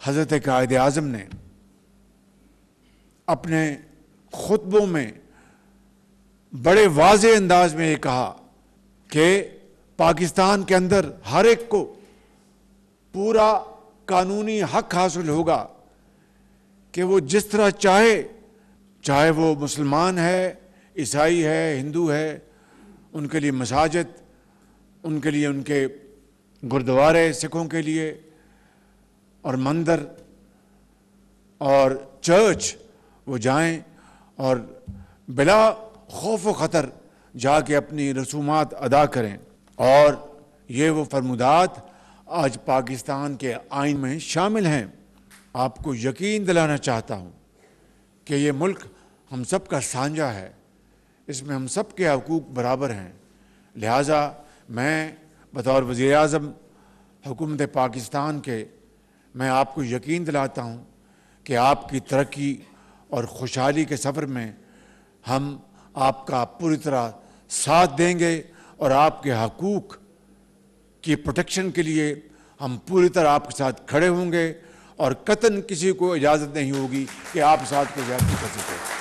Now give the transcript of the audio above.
हज़रत कायद आज़म ने अपने खुतबों में बड़े वाज़े अंदाज में ये कहा कि पाकिस्तान के अंदर हर एक को पूरा कानूनी हक हासिल होगा कि वो जिस तरह चाहे वो मुसलमान है, ईसाई है, हिंदू है, उनके लिए मसाजिद, उनके लिए उनके गुरुद्वारे सिखों के लिए और मंदिर और चर्च वो जाएं और बिला खौफ व ख़तर जाके अपनी रसूमात अदा करें। और ये वो फरमुदात आज पाकिस्तान के आइन में शामिल हैं। आपको यकीन दिलाना चाहता हूँ कि ये मुल्क हम सब का साझा है, इसमें हम सब के हकूक़ बराबर हैं। लिहाजा मैं बतौर वज़ीर आज़म हुकूमत पाकिस्तान के मैं आपको यकीन दिलाता हूँ कि आपकी तरक्की और खुशहाली के सफ़र में हम आपका पूरी तरह साथ देंगे और आपके हकूक़ की प्रोटेक्शन के लिए हम पूरी तरह आपके साथ खड़े होंगे और कतन किसी को इजाज़त नहीं होगी कि आप साथ को ज़्यादती कर सकें।